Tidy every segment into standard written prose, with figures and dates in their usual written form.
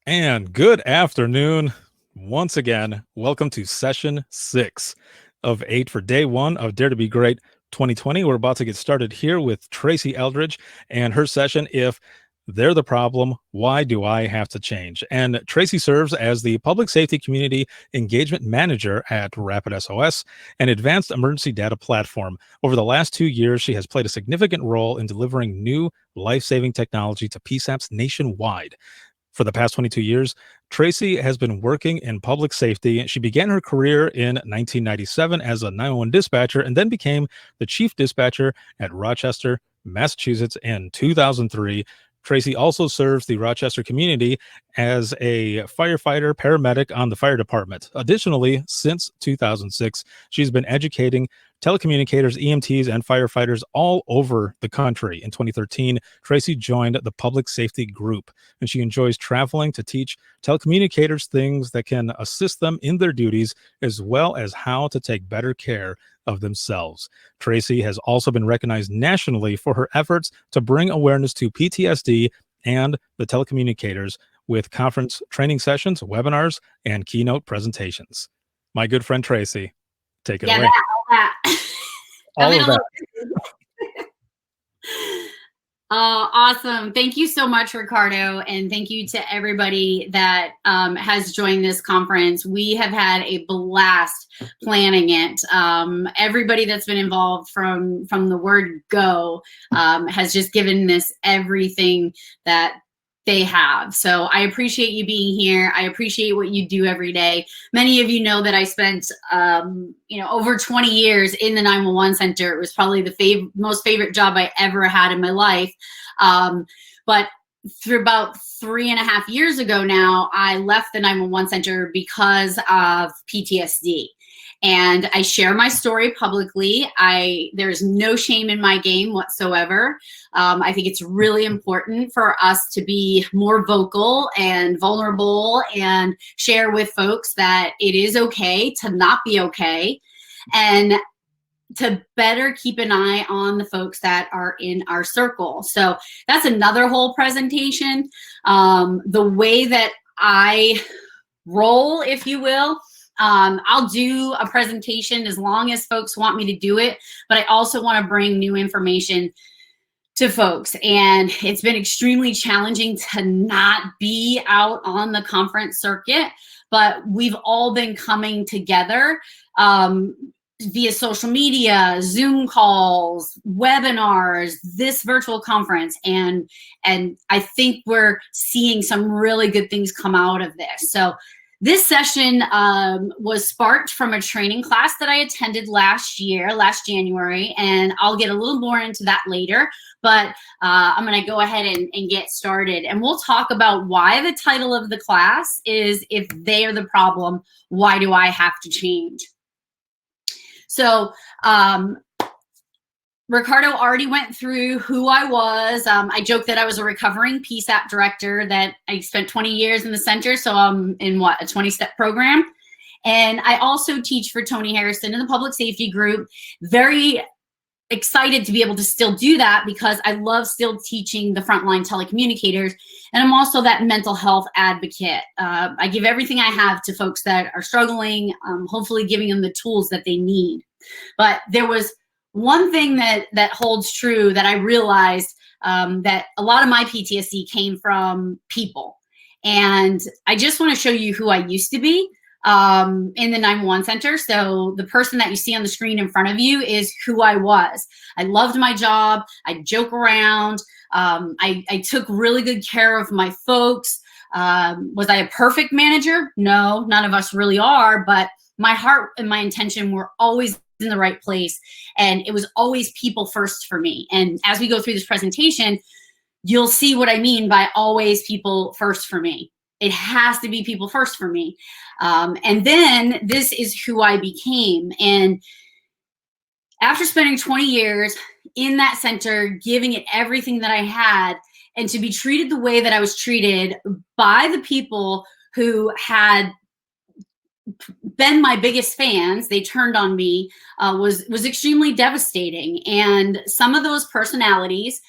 And good afternoon. Once again, welcome to session 6 of 8 for day 1 of Dare to Be Great 2020. We're about to get started here with Tracy Eldridge and her session, If They're the Problem, Why Do I Have to Change? And Tracy serves as the Public Safety Community Engagement Manager at Rapid SOS, an advanced emergency data platform. Over the last 2 years, she has played a significant role in delivering new life-saving technology to PSAPs nationwide. For the past 22 years, Tracy has been working in public safety. She began her career in 1997 as a 911 dispatcher and then became the chief dispatcher at Rochester, Massachusetts in 2003. Tracy also serves the Rochester community as a firefighter paramedic on the fire department. Additionally, since 2006, she's been educating telecommunicators, EMTs, and firefighters all over the country. In 2013, Tracy joined the Public Safety Group, and she enjoys traveling to teach telecommunicators things that can assist them in their duties, as well as how to take better care of themselves. Tracy has also been recognized nationally for her efforts to bring awareness to PTSD and the telecommunicators with conference training sessions, webinars, and keynote presentations. My good friend Tracy, take it away. That. All of that. Awesome. Thank you so much, Ricardo. And thank you to everybody that has joined this conference. We have had a blast planning it. Everybody that's been involved from the word go has just given this everything that they have. So I appreciate you being here. I appreciate what you do every day. Many of you know that I spent, over 20 years in the 911 center. It was probably the most favorite job I ever had in my life. But through about 3.5 years ago now, I left the 911 center because of PTSD. And I share my story publicly. There's no shame in my game whatsoever. I think it's really important for us to be more vocal and vulnerable and share with folks that it is okay to not be okay, and to better keep an eye on the folks that are in our circle. So that's another whole presentation. The way that I roll, if you will, I'll do a presentation as long as folks want me to do it, but I also want to bring new information to folks. And it's been extremely challenging to not be out on the conference circuit, but we've all been coming together via social media, Zoom calls, webinars, this virtual conference. And I think we're seeing some really good things come out of this. So this session was sparked from a training class that I attended last January, and I'll get a little more into that later, but I'm gonna go ahead and get started. And we'll talk about why the title of the class is If They Are the Problem, Why Do I Have to Change? So Ricardo already went through who I was. I joked that I was a recovering PSAP director, that I spent 20 years in the center. So I'm in a 20-step program. And I also teach for Tony Harrison in the public safety group. Very excited to be able to still do that because I love still teaching the frontline telecommunicators. And I'm also that mental health advocate. I give everything I have to folks that are struggling, hopefully giving them the tools that they need. But there was one thing that holds true that I realized, that a lot of my PTSD came from people. And I just want to show you who I used to be in the 911 center. So the person that you see on the screen in front of you is who I was. I loved my job. I joke around. I took really good care of my folks. Was I a perfect manager? No, none of us really are, but my heart and my intention were always in the right place. And it was always people first for me. And as we go through this presentation, you'll see what I mean by always people first for me. It has to be people first for me. And then this is who I became. And after spending 20 years in that center, giving it everything that I had, and to be treated the way that I was treated by the people who had been my biggest fans, they turned on me, was extremely devastating. And some of those personalities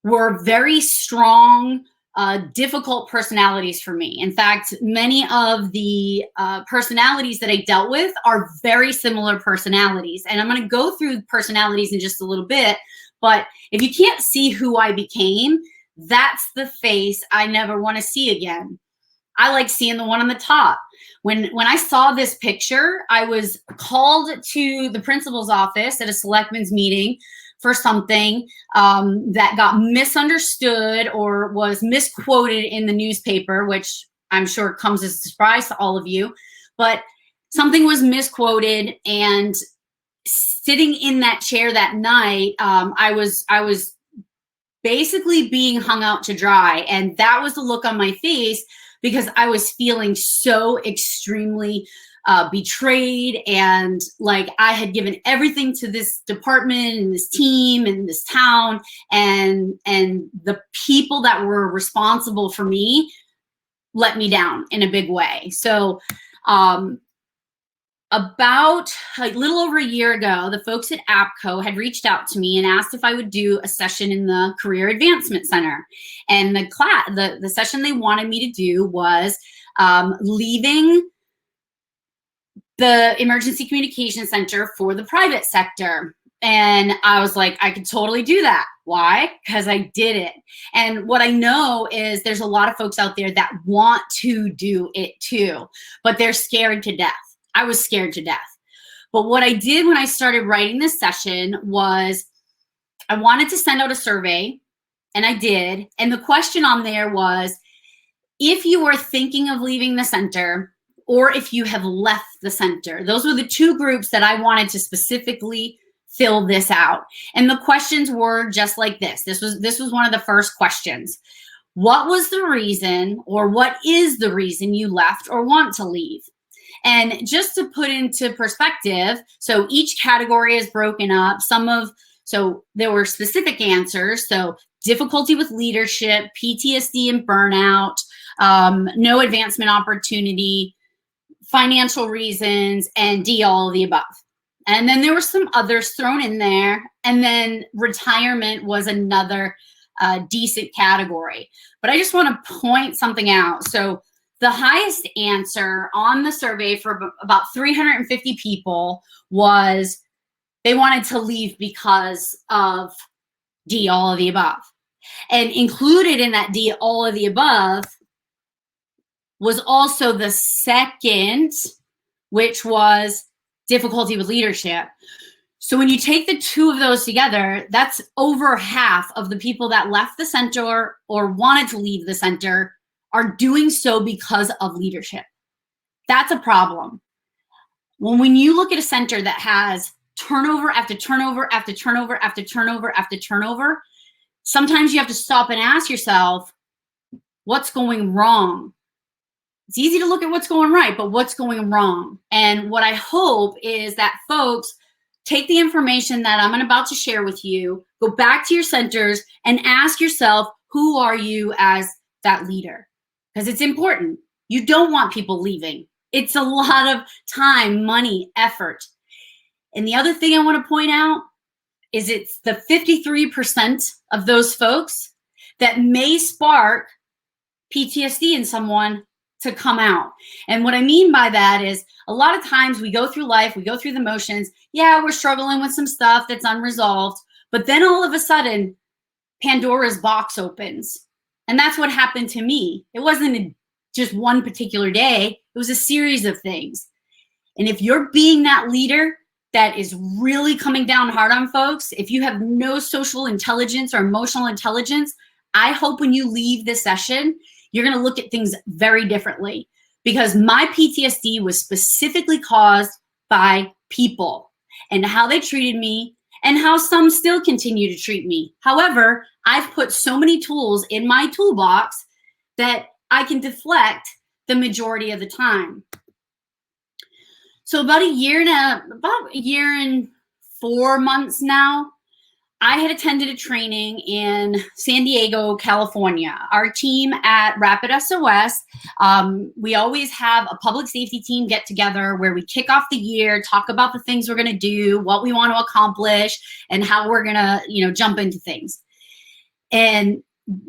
were very strong difficult personalities for me. In fact, many of the personalities that I dealt with are very similar personalities. And I'm going to go through personalities in just a little bit. But if you can't see who I became, that's the face I never want to see again. I like seeing the one on the top. When I saw this picture, I was called to the principal's office at a selectmen's meeting for something that got misunderstood or was misquoted in the newspaper, which I'm sure comes as a surprise to all of you. But something was misquoted, and sitting in that chair that night, I was basically being hung out to dry, and that was the look on my face, because I was feeling so extremely betrayed, and like I had given everything to this department and this team and this town, and the people that were responsible for me let me down in a big way. So about a little over a year ago, the folks at APCO had reached out to me and asked if I would do a session in the Career Advancement Center. And the session they wanted me to do was leaving the Emergency Communication Center for the private sector. And I was like, I could totally do that. Why? Because I did it. And what I know is there's a lot of folks out there that want to do it too, but they're scared to death. I was scared to death. But what I did when I started writing this session was I wanted to send out a survey, and I did. And the question on there was, if you are thinking of leaving the center, or if you have left the center. Those were the two groups that I wanted to specifically fill this out. And the questions were just like this. This was one of the first questions. What was the reason, or what is the reason you left or want to leave? And just to put into perspective, so each category is broken up. So there were specific answers. So difficulty with leadership, PTSD and burnout, no advancement opportunity, financial reasons, and D, all of the above. And then there were some others thrown in there. And then retirement was another decent category. But I just want to point something out. So the highest answer on the survey for about 350 people was they wanted to leave because of D, all of the above. And included in that D, all of the above, was also the second, which was difficulty with leadership. So when you take the two of those together, that's over half of the people that left the center or wanted to leave the center are doing so because of leadership. That's a problem. When you look at a center that has turnover after turnover after turnover after turnover after turnover, sometimes you have to stop and ask yourself, what's going wrong? It's easy to look at what's going right, but what's going wrong? And what I hope is that folks take the information that I'm about to share with you, go back to your centers and ask yourself, who are you as that leader? Because it's important. You don't want people leaving. It's a lot of time, money, effort. And the other thing I want to point out is it's the 53% of those folks that may spark PTSD in someone to come out. And what I mean by that is a lot of times we go through life, we go through the motions. Yeah, we're struggling with some stuff that's unresolved. But then all of a sudden, Pandora's box opens. And that's what happened to me. It wasn't just one particular day. It was a series of things. And if you're being that leader that is really coming down hard on folks, if you have no social intelligence or emotional intelligence, I hope when you leave this session, you're going to look at things very differently, because my PTSD was specifically caused by people and how they treated me and how some still continue to treat me. However, I've put so many tools in my toolbox that I can deflect the majority of the time. So about a year and 4 months now, I had attended a training in San Diego, California. Our team at Rapid SOS, we always have a public safety team get together where we kick off the year, talk about the things we're going to do, what we want to accomplish, and how we're going to, jump into things. And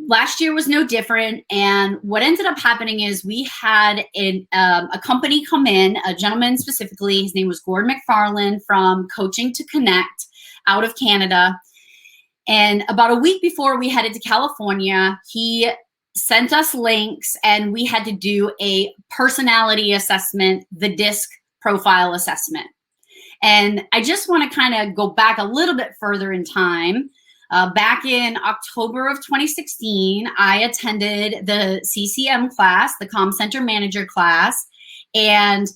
last year was no different. And what ended up happening is we had a company come in, a gentleman specifically, his name was Gord McFarland from Coaching to Connect out of Canada. And about a week before we headed to California, he sent us links and we had to do a personality assessment, the DISC profile assessment. And I just want to kind of go back a little bit further in time. Back in October of 2016, I attended the CCM class, the Comm Center Manager class, and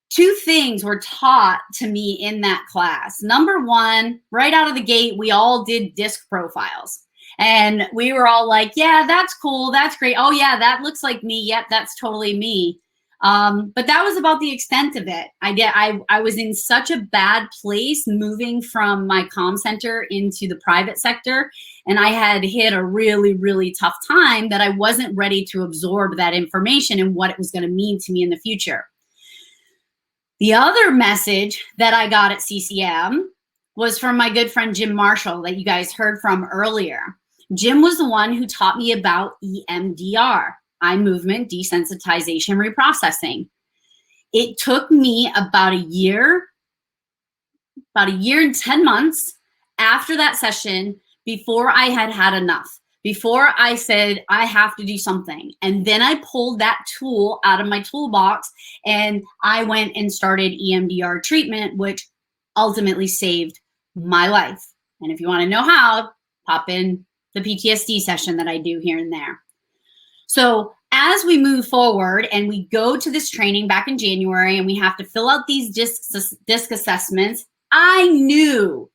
two things were taught to me in that class. Number one, right out of the gate, we all did DISC profiles. And we were all like, yeah, that's cool. That's great. Oh, yeah, that looks like me. Yep, that's totally me. But that was about the extent of it. I was in such a bad place moving from my comm center into the private sector. And I had hit a really, really tough time that I wasn't ready to absorb that information and what it was going to mean to me in the future. The other message that I got at CCM was from my good friend, Jim Marshall, that you guys heard from earlier. Jim was the one who taught me about EMDR. Eye movement desensitization reprocessing. It took me about a year and 10 months after that session before I had enough, before I said, I have to do something. And then I pulled that tool out of my toolbox and I went and started EMDR treatment, which ultimately saved my life. And if you want to know how, pop in the PTSD session that I do here and there. So as we move forward and we go to this training back in January and we have to fill out these DISC assessments, I knew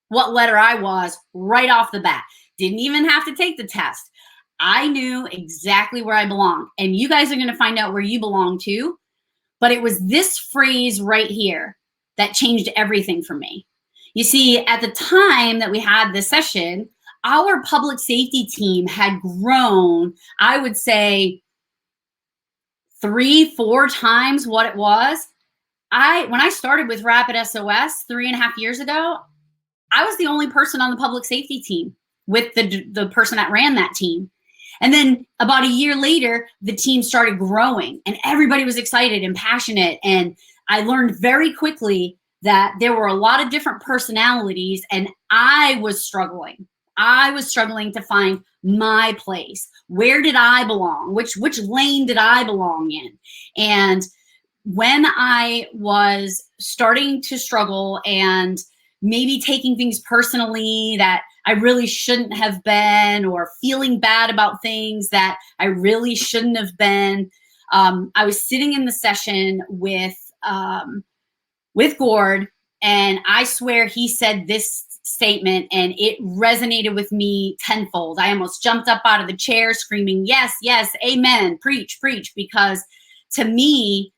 what letter I was right off the bat. Didn't even have to take the test. I knew exactly where I belonged. And you guys are going to find out where you belong too. But it was this phrase right here that changed everything for me. You see, at the time that we had this session, our public safety team had grown, I would say, 3-4 times what it was. When I started with Rapid SOS 3.5 years ago, I was the only person on the public safety team with the person that ran that team. And then about a year later, the team started growing and everybody was excited and passionate. And I learned very quickly that there were a lot of different personalities and I was struggling. I was struggling to find my place. Where did I belong? Which lane did I belong in? And when I was starting to struggle and maybe taking things personally that I really shouldn't have been, or feeling bad about things that I really shouldn't have been, I was sitting in the session with Gord, and I swear he said this statement and it resonated with me tenfold. I almost jumped up out of the chair screaming, yes, yes, amen, preach, preach, because to me,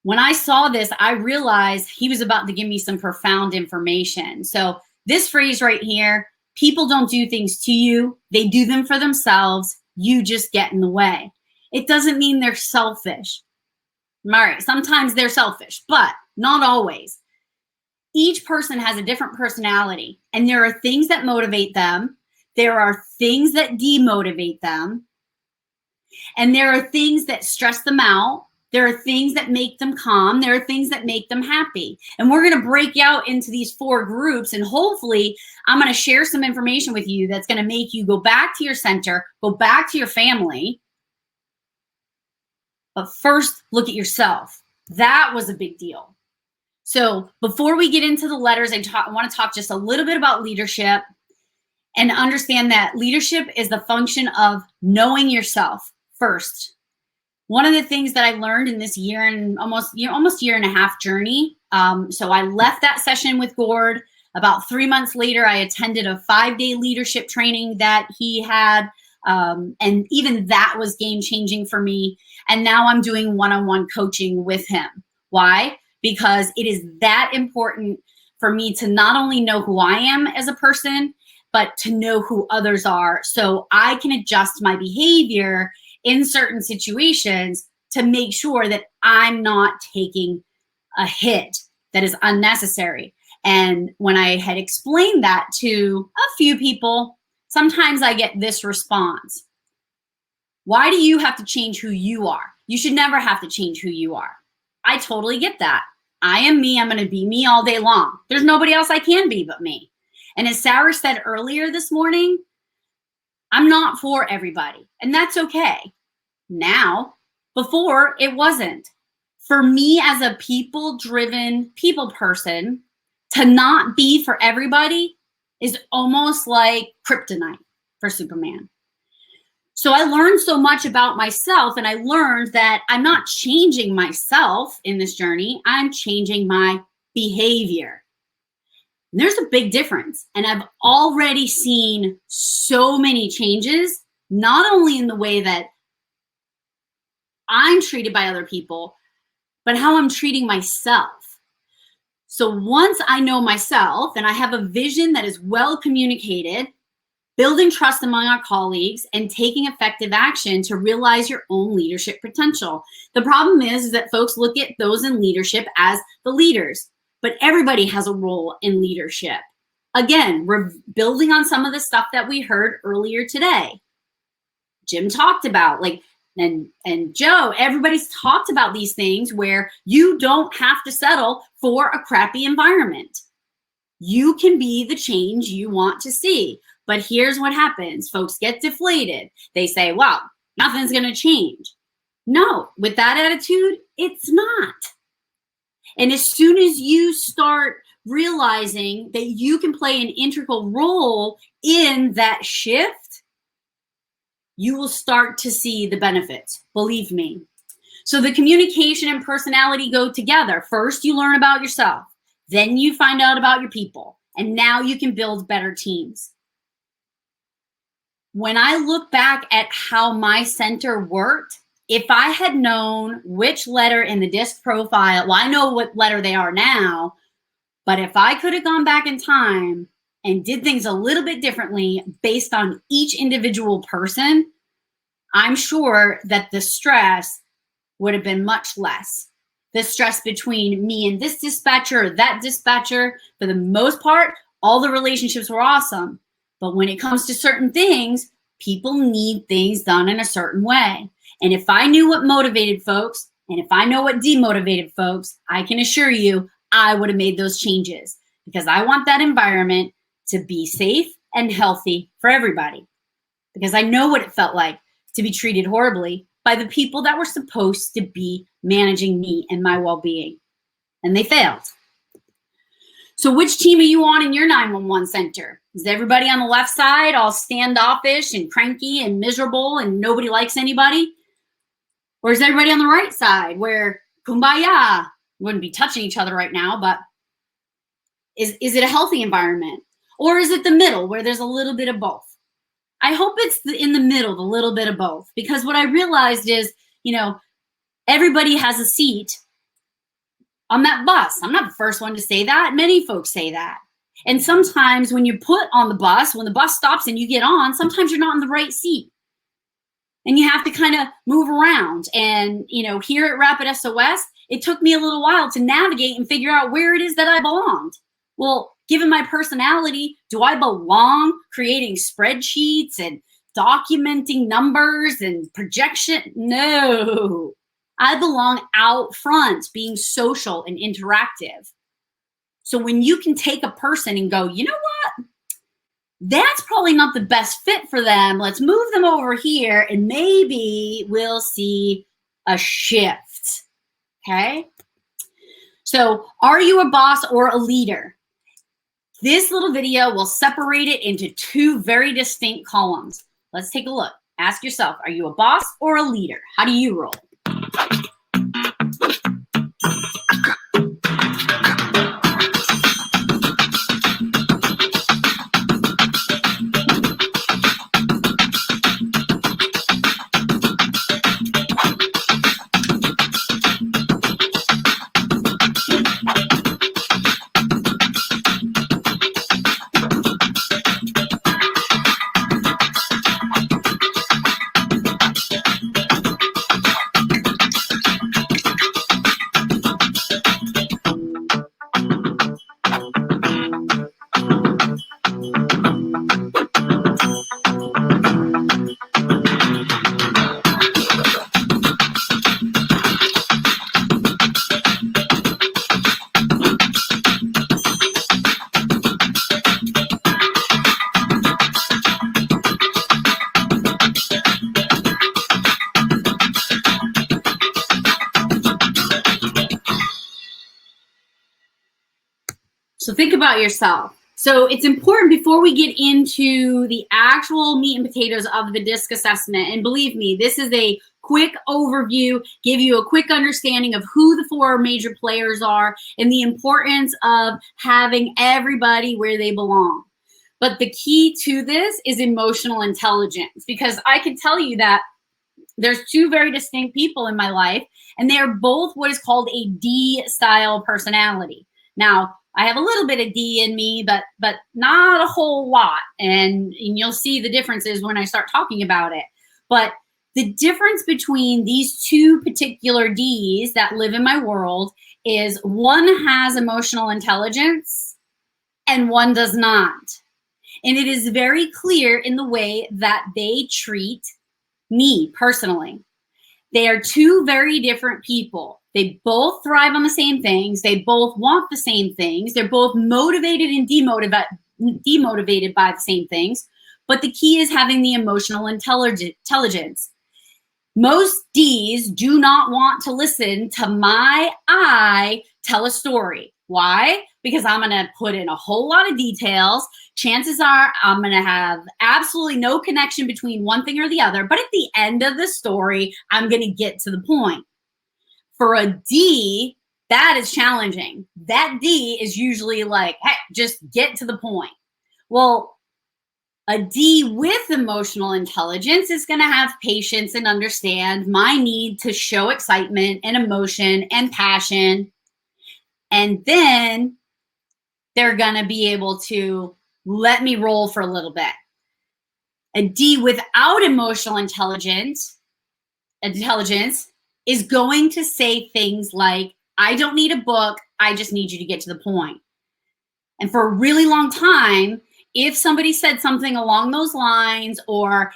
when I saw this, I realized he was about to give me some profound information. So this phrase right here, people don't do things to you. They do them for themselves. You just get in the way. It doesn't mean they're selfish. All right, sometimes they're selfish, but not always. Each person has a different personality, and there are things that motivate them. There are things that demotivate them. And there are things that stress them out. There are things that make them calm. There are things that make them happy. And we're going to break out into these 4 groups. And hopefully I'm going to share some information with you that's going to make you go back to your center, go back to your family. But first, look at yourself. That was a big deal. So before we get into the letters, I want to talk just a little bit about leadership and understand that leadership is the function of knowing yourself first. One of the things that I learned in this year and almost year and a half journey. So I left that session with Gord. About 3 months later, I attended a 5-day leadership training that he had. And even that was game changing for me. And now I'm doing one-on-one coaching with him. Why? Because it is that important for me to not only know who I am as a person, but to know who others are so I can adjust my behavior in certain situations to make sure that I'm not taking a hit that is unnecessary. And when I had explained that to a few people, sometimes I get this response. Why do you have to change who you are? You should never have to change who you are. I totally get that. I am me. I'm going to be me all day long. There's nobody else I can be but me. And as Sarah said earlier this morning, I'm not for everybody, and that's okay. Now, before it wasn't. For me as a people-driven people person, to not be for everybody is almost like kryptonite for Superman. So I learned so much about myself, and I learned that I'm not changing myself in this journey. I'm changing my behavior. And there's a big difference. And I've already seen so many changes, not only in the way that I'm treated by other people, but how I'm treating myself. So once I know myself and I have a vision that is well communicated, building trust among our colleagues and taking effective action to realize your own leadership potential. The problem is that folks look at those in leadership as the leaders, but everybody has a role in leadership. Again, we're building on some of the stuff that we heard earlier today. Jim talked about, and Joe, everybody's talked about these things where you don't have to settle for a crappy environment. You can be the change you want to see. But here's what happens. Folks get deflated. They say, well, nothing's going to change. No, with that attitude, it's not. And as soon as you start realizing that you can play an integral role in that shift, you will start to see the benefits, believe me. So the communication and personality go together. First, you learn about yourself. Then you find out about your people. And now you can build better teams. When I look back at how my center worked, if I had known which letter in the DISC profile, well, I know what letter they are now, but if I could have gone back in time and did things a little bit differently based on each individual person, I'm sure that the stress would have been much less. The stress between me and this dispatcher or that dispatcher, for the most part, all the relationships were awesome. But when it comes to certain things, people need things done in a certain way. And if I knew what motivated folks, and if I know what demotivated folks, I can assure you I would have made those changes, because I want that environment to be safe and healthy for everybody. Because I know what it felt like to be treated horribly by the people that were supposed to be managing me and my well-being. And they failed. So which team are you on in your 911 center? Is everybody on the left side all standoffish and cranky and miserable and nobody likes anybody? Or is everybody on the right side where kumbaya, wouldn't be touching each other right now, but is it a healthy environment? Or is it the middle where there's a little bit of both? I hope it's in the middle, the little bit of both, because what I realized is, everybody has a seat on that bus. I'm not the first one to say that. Many folks say that. And sometimes when you're put on the bus, when the bus stops and you get on, sometimes you're not in the right seat. And you have to kind of move around. And, here at Rapid SOS, it took me a little while to navigate and figure out where it is that I belonged. Well, given my personality, do I belong creating spreadsheets and documenting numbers and projection? No. I belong out front, being social and interactive. So when you can take a person and go, you know what? That's probably not the best fit for them. Let's move them over here and maybe we'll see a shift. Okay? So are you a boss or a leader? This little video will separate it into two very distinct columns. Let's take a look. Ask yourself, are you a boss or a leader? How do you roll? So think about yourself. So it's important before we get into the actual meat and potatoes of the DISC assessment, and believe me, this is a quick overview, give you a quick understanding of who the 4 major players are and the importance of having everybody where they belong. But the key to this is emotional intelligence, because I can tell you that there's 2 very distinct people in my life, and they are both what is called a D-style personality. Now, I have a little bit of D in me, but not a whole lot. And you'll see the differences when I start talking about it. But the difference between these 2 particular Ds that live in my world is one has emotional intelligence and one does not. And it is very clear in the way that they treat me personally. They are 2 very different people. They both thrive on the same things. They both want the same things. They're both motivated and demotivated by the same things. But the key is having the emotional intelligence. Most Ds do not want to listen to my I tell a story. Why? Because I'm going to put in a whole lot of details. Chances are I'm going to have absolutely no connection between one thing or the other. But at the end of the story, I'm going to get to the point. For a D, that is challenging. That D is usually like, hey, just get to the point. Well, a D with emotional intelligence is going to have patience and understand my need to show excitement and emotion and passion. And then they're going to be able to let me roll for a little bit. A D without emotional intelligence is going to say things like, I don't need a book, I just need you to get to the point. And for a really long time, if somebody said something along those lines or,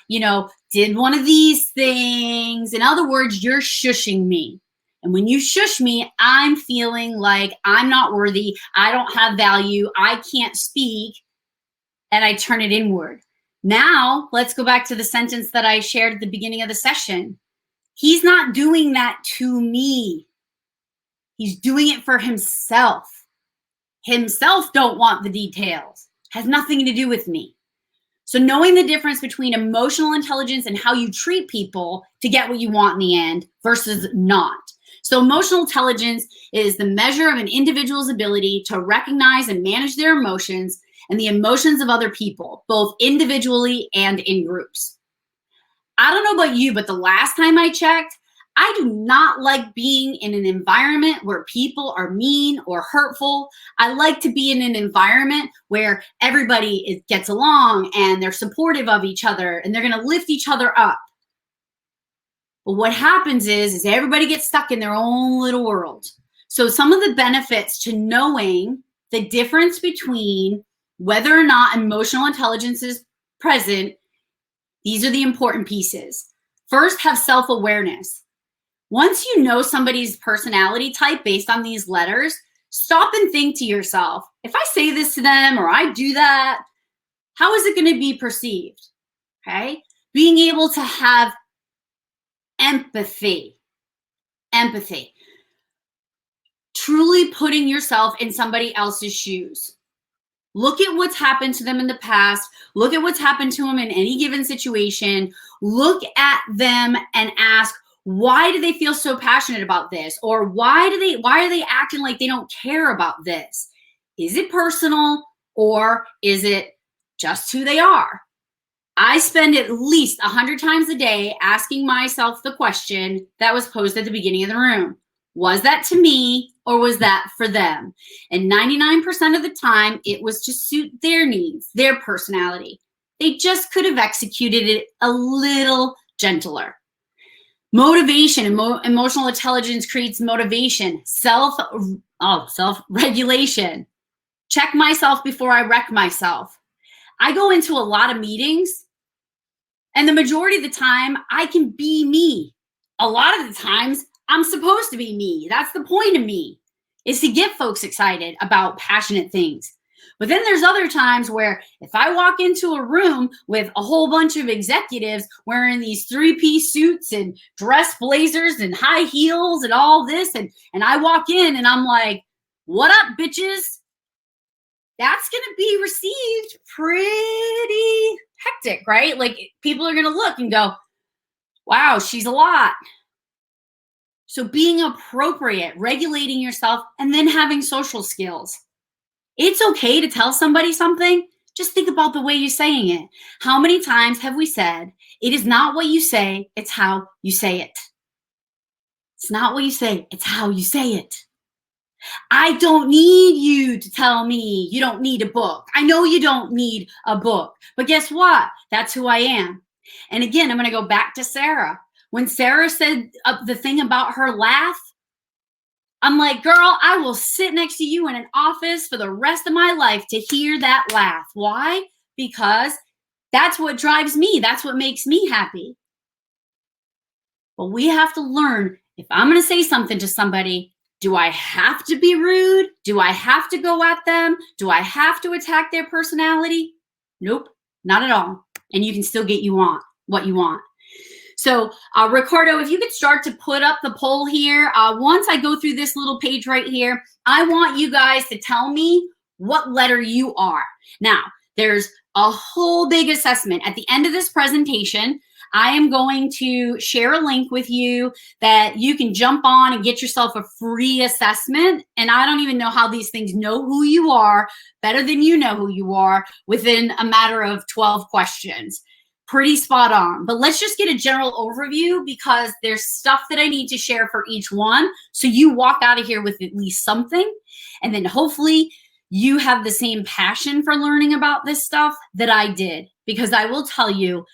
did one of these things, in other words, you're shushing me. And when you shush me, I'm feeling like I'm not worthy, I don't have value, I can't speak, and I turn it inward. Now, let's go back to the sentence that I shared at the beginning of the session. He's not doing that to me. He's doing it for himself. Himself don't want the details. Has nothing to do with me. So knowing the difference between emotional intelligence and how you treat people to get what you want in the end versus not. So emotional intelligence is the measure of an individual's ability to recognize and manage their emotions and the emotions of other people, both individually and in groups. I don't know about you, but the last time I checked, I do not like being in an environment where people are mean or hurtful. I like to be in an environment where everybody gets along and they're supportive of each other and they're going to lift each other up. But what happens is everybody gets stuck in their own little world. So some of the benefits to knowing the difference between whether or not emotional intelligence is present, these are the important pieces. First, have self-awareness. Once you know somebody's personality type based on these letters, stop and think to yourself, if I say this to them or I do that, how is it going to be perceived? Okay? Being able to have empathy. Empathy. Truly putting yourself in somebody else's shoes. Look at what's happened to them in the past. Look at what's happened to them in any given situation. Look at them and ask, why do they feel so passionate about this? Or why are they acting like they don't care about this? Is it personal or is it just who they are? I spend at least 100 times a day asking myself the question that was posed at the beginning of the room. Was that to me or was that for them? And 99% of the time, it was to suit their needs, their personality. They just could have executed it a little gentler. Motivation, emotional intelligence creates motivation, self-regulation. Check myself before I wreck myself. I go into a lot of meetings, and the majority of the time, I can be me. A lot of the times, I'm supposed to be me. That's the point of me, is to get folks excited about passionate things. But then there's other times where if I walk into a room with a whole bunch of executives wearing these 3-piece suits and dress blazers and high heels and all this, and I walk in and I'm like, what up, bitches? that's going to be received pretty hectic, right? Like people are going to look and go, wow, she's a lot. So being appropriate, regulating yourself, and then having social skills. It's okay to tell somebody something. Just think about the way you're saying it. How many times have we said, it is not what you say, it's how you say it. It's not what you say, it's how you say it. I don't need you to tell me you don't need a book. I know you don't need a book, but guess what? That's who I am. And again, I'm going to go back to Sarah. When Sarah said the thing about her laugh, I'm like, girl, I will sit next to you in an office for the rest of my life to hear that laugh. Why? Because that's what drives me. That's what makes me happy. But we have to learn, if I'm going to say something to somebody, do I have to be rude? Do I have to go at them? Do I have to attack their personality? Nope, not at all. And you can still get what you want. So Ricardo, if you could start to put up the poll here. Once I go through this little page right here, I want you guys to tell me what letter you are. Now, there's a whole big assessment. At the end of this presentation, I am going to share a link with you that you can jump on and get yourself a free assessment. And I don't even know how these things know who you are better than you know who you are within a matter of 12 questions. Pretty spot on. But let's just get a general overview because there's stuff that I need to share for each one. So you walk out of here with at least something. And then hopefully you have the same passion for learning about this stuff that I did. Because I will tell you,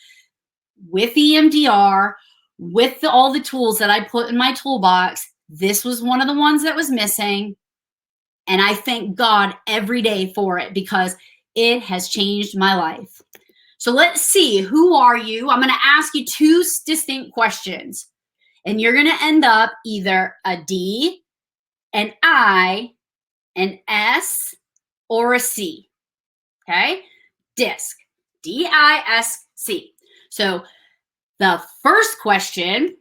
with EMDR, with all the tools that I put in my toolbox, this was one of the ones that was missing. And I thank God every day for it because it has changed my life. So let's see, who are you? I'm going to ask you two distinct questions. And you're going to end up either a D, an I, an S, or a C. Okay? DISC. D-I-S-C. So the first question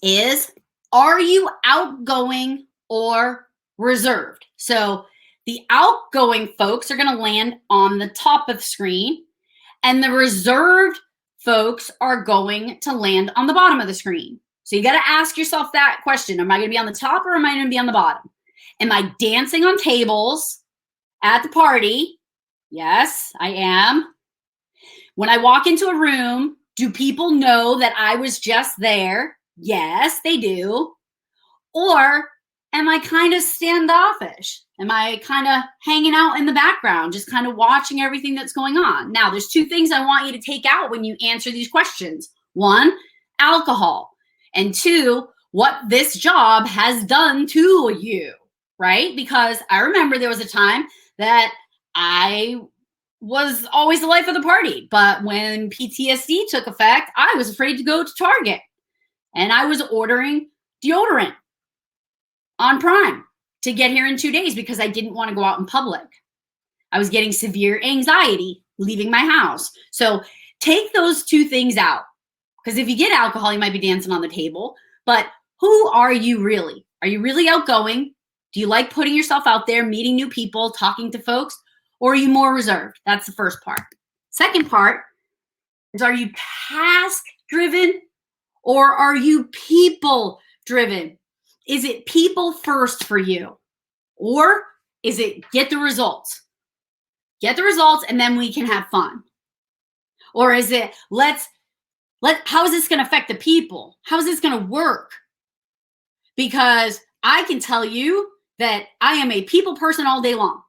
is, are you outgoing or reserved? So the outgoing folks are going to land on the top of the screen, and the reserved folks are going to land on the bottom of the screen. So you got to ask yourself that question. Am I going to be on the top or am I going to be on the bottom? Am I dancing on tables at the party? Yes, I am. When I walk into a room, do people know that I was just there? Yes, they do. Or am I kind of standoffish? Am I kind of hanging out in the background, just kind of watching everything that's going on? Now, there's two things I want you to take out when you answer these questions. One, alcohol. And two, what this job has done to you, right? Because I remember there was a time that I was always the life of the party. But when PTSD took effect, I was afraid to go to Target. And I was ordering deodorant on Prime to get here in 2 days because I didn't want to go out in public. I was getting severe anxiety leaving my house. So take those two things out. Because if you get alcohol, you might be dancing on the table. But who are you really? Are you really outgoing? Do you like putting yourself out there, meeting new people, talking to folks? Or are you more reserved? That's the first part. Second part is, are you task-driven or are you people-driven? Is it people first for you? Or is it get the results? Get the results and then we can have fun. Or is it how is this going to affect the people? How is this going to work? Because I can tell you that I am a people person all day long.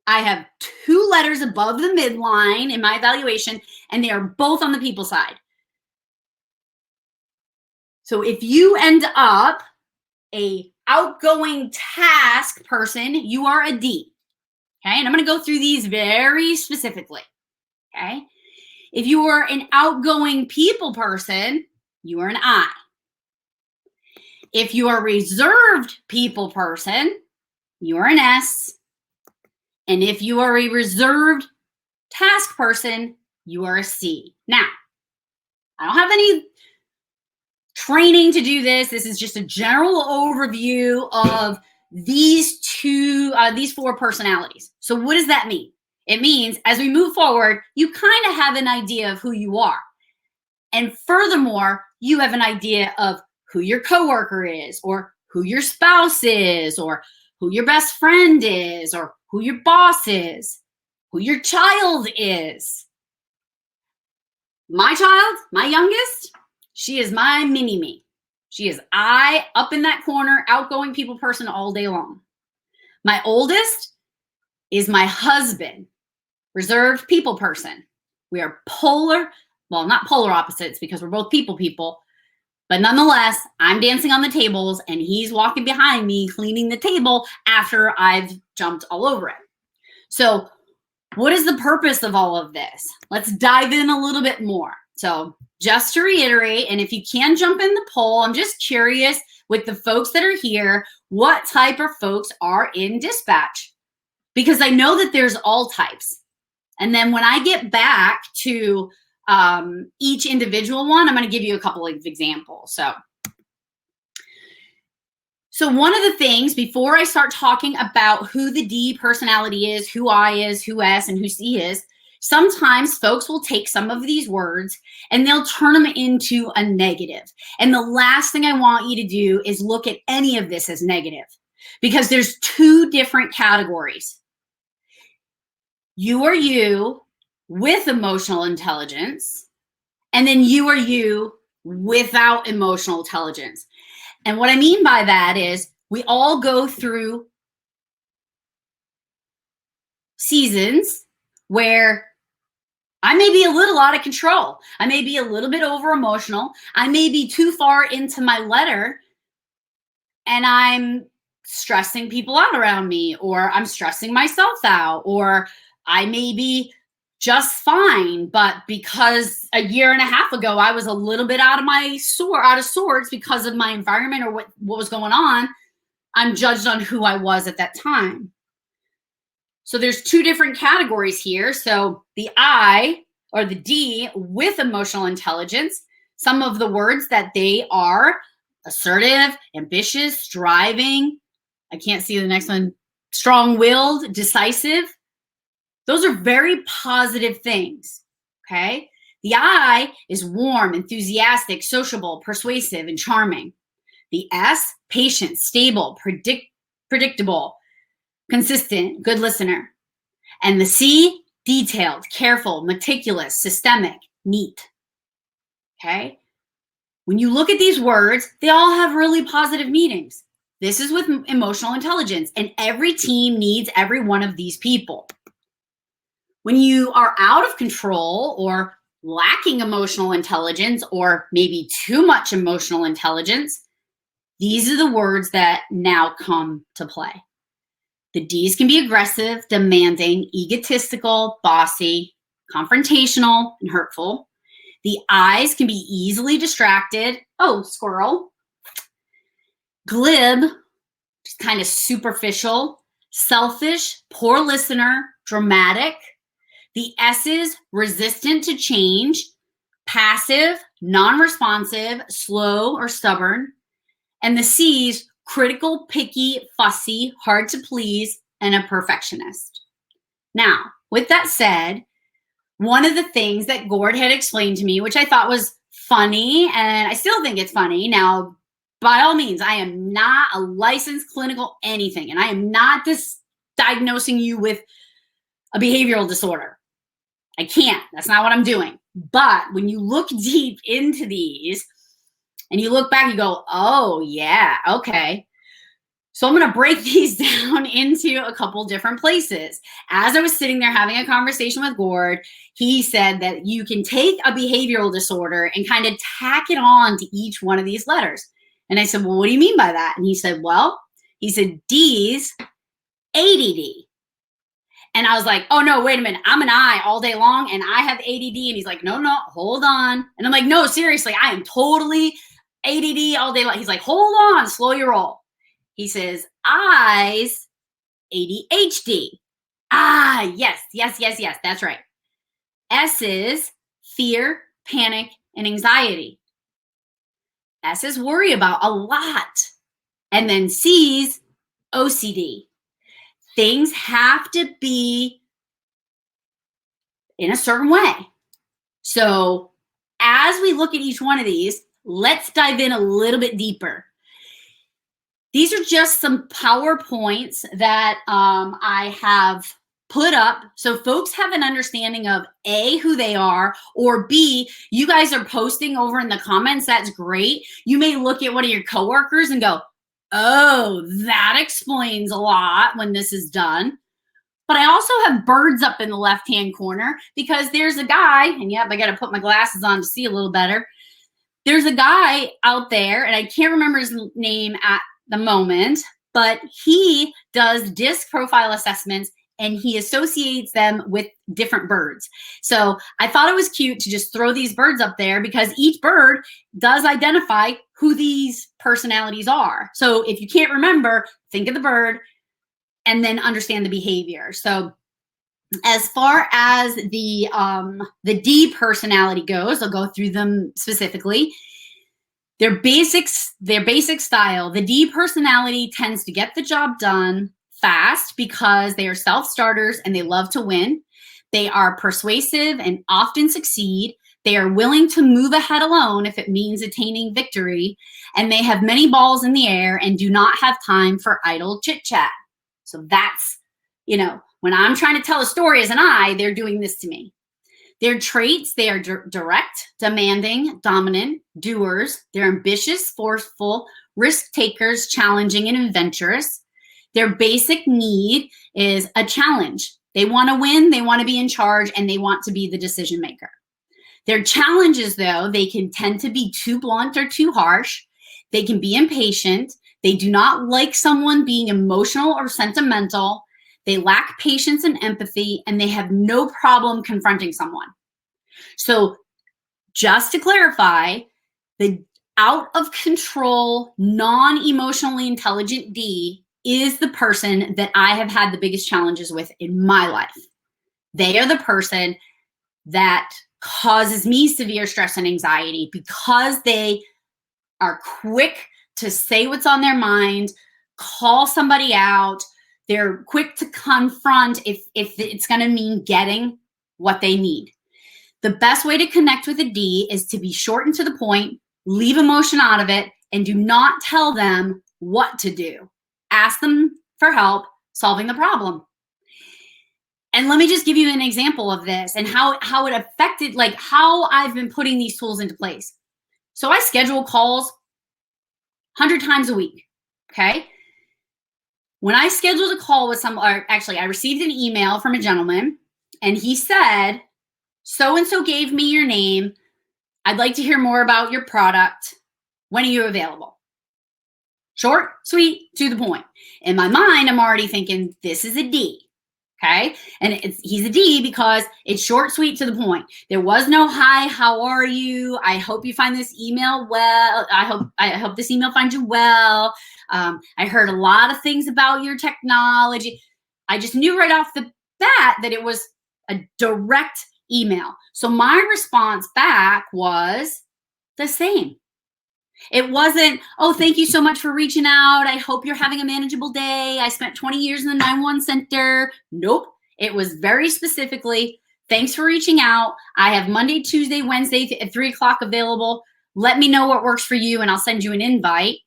I have 2 letters above the midline in my evaluation, and they are both on the people side. So if you end up a outgoing task person, you are a D. Okay, and I'm going to go through these very specifically. Okay, if you are an outgoing people person, you are an I. If you are a reserved people person, you are an S. And if you are a reserved task person, you are a C. Now, I don't have any training to do this. This is just a general overview of these four personalities. So what does that mean? It means as we move forward, you kind of have an idea of who you are. And furthermore, you have an idea of who your coworker is, or who your spouse is, or who your best friend is, or who your boss is, who your child is. My child, my youngest, she is my mini-me. She is I up in that corner, outgoing people person all day long. My oldest is my husband, reserved people person. We are polar, well, not polar opposites because we're both people, but nonetheless, I'm dancing on the tables and he's walking behind me cleaning the table after I've jumped all over it. So what is the purpose of all of this? Let's dive in a little bit more. So just to reiterate, and if you can jump in the poll, I'm just curious with the folks that are here, what type of folks are in dispatch? Because I know that there's all types. And then when I get back to each individual one, I'm going to give you a couple of examples. So one of the things before I start talking about who the D personality is, who I is, who S, and who C is, sometimes folks will take some of these words and they'll turn them into a negative. And the last thing I want you to do is look at any of this as negative, because there's two different categories. You are you with emotional intelligence, and then you are you without emotional intelligence. And what I mean by that is we all go through seasons where I may be a little out of control. I may be a little bit over emotional. I may be too far into my letter and I'm stressing people out around me, or I'm stressing myself out, or I may be just fine, but because a year and a half ago I was a little bit out of sorts because of my environment or what was going on, I'm judged on who I was at that time. So there's two different categories here. So the I or the D with emotional intelligence, some of the words that they are: assertive, ambitious, striving. I can't see the next one. Strong-willed, decisive. Those are very positive things, okay? The I is warm, enthusiastic, sociable, persuasive, and charming. The S, patient, stable, predictable, consistent, good listener. And the C, detailed, careful, meticulous, systemic, neat, okay? When you look at these words, they all have really positive meanings. This is with emotional intelligence, and every team needs every one of these people. When you are out of control or lacking emotional intelligence, or maybe too much emotional intelligence, these are the words that now come to play. The D's can be aggressive, demanding, egotistical, bossy, confrontational, and hurtful. The I's can be easily distracted. Oh, squirrel. Glib, just kind of superficial, selfish, poor listener, dramatic. The S's, resistant to change, passive, non-responsive, slow, or stubborn. And the C's, critical, picky, fussy, hard to please, and a perfectionist. Now, with that said, one of the things that Gord had explained to me, which I thought was funny, and I still think it's funny. Now, by all means, I am not a licensed clinical anything, and I am not diagnosing you with a behavioral disorder. I can't. That's not what I'm doing. But when you look deep into these and you look back, you go, oh, yeah, okay. So I'm going to break these down into a couple different places. As I was sitting there having a conversation with Gord, he said that you can take a behavioral disorder and kind of tack it on to each one of these letters. And I said, well, what do you mean by that? And he said, D's, ADD. And I was like, oh, no, wait a minute. I'm an I all day long and I have ADD. And he's like, no, hold on. And I'm like, no, seriously, I am totally ADD all day long. He's like, hold on, slow your roll. He says, I's, ADHD. Ah, yes, that's right. S's, fear, panic, and anxiety. S's worry about a lot. And then C's, OCD. Things have to be in a certain way. So as we look at each one of these, let's dive in a little bit deeper. These are just some PowerPoints that I have put up so folks have an understanding of A, who they are, or B, you guys are posting over in the comments. That's great. You may look at one of your coworkers and go, oh, that explains a lot when this is done. But I also have birds up in the left-hand corner because there's a guy, and yep, I got to put my glasses on to see a little better. There's a guy out there, and I can't remember his name at the moment, but he does disc profile assessments and he associates them with different birds. So I thought it was cute to just throw these birds up there because each bird does identify who these personalities are. So if you can't remember, think of the bird and then understand the behavior. So as far as the D personality goes, I'll go through them specifically. Their basic style, the D personality tends to get the job done fast because they are self-starters and they love to win. They are persuasive and often succeed. They are willing to move ahead alone if it means attaining victory. And they have many balls in the air and do not have time for idle chit-chat. So that's, when I'm trying to tell a story as an I, they're doing this to me. Their traits, they are direct, demanding, dominant, doers. They're ambitious, forceful, risk takers, challenging, and adventurous. Their basic need is a challenge. They want to win, they want to be in charge, and they want to be the decision maker. Their challenges, though, they can tend to be too blunt or too harsh. They can be impatient. They do not like someone being emotional or sentimental. They lack patience and empathy, and they have no problem confronting someone. So just to clarify, the out of control, non-emotionally intelligent D is the person that I have had the biggest challenges with in my life. They are the person that causes me severe stress and anxiety because they are quick to say what's on their mind, call somebody out. They're quick to confront if it's going to mean getting what they need. The best way to connect with a D is to be short and to the point, leave emotion out of it, and do not tell them what to do. Ask them for help solving the problem. And let me just give you an example of this and how it affected, like how I've been putting these tools into place. So I schedule calls 100 times a week, okay? When I scheduled a call with I received an email from a gentleman and he said, so-and-so gave me your name. I'd like to hear more about your product. When are you available? Short, sweet, to the point. In my mind, I'm already thinking this is a D, okay? And he's a D because it's short, sweet, to the point. There was no hi, how are you? I hope you find this email well. I hope this email finds you well. I heard a lot of things about your technology. I just knew right off the bat that it was a direct email. So my response back was the same. It wasn't, oh, thank you so much for reaching out. I hope you're having a manageable day. I spent 20 years in the 911 center. Nope. It was very specifically, thanks for reaching out. I have Monday, Tuesday, Wednesday at 3 o'clock available. Let me know what works for you and I'll send you an invite.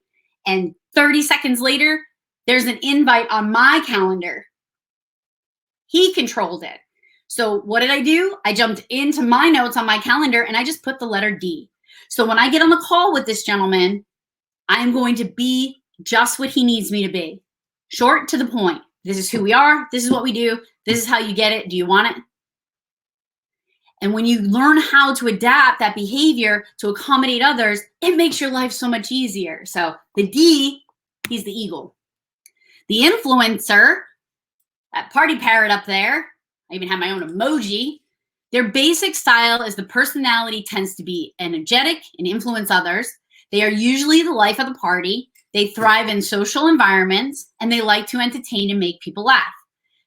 And 30 seconds later, there's an invite on my calendar. He controlled it. So what did I do? I jumped into my notes on my calendar and I just put the letter D. So when I get on the call with this gentleman, I'm going to be just what he needs me to be. Short, to the point. This is who we are. This is what we do. This is how you get it. Do you want it? And when you learn how to adapt that behavior to accommodate others, it makes your life so much easier. So the D, he's the eagle. The influencer, that party parrot up there, I even have my own emoji. Their basic style is the personality tends to be energetic and influence others. They are usually the life of the party. They thrive in social environments and they like to entertain and make people laugh.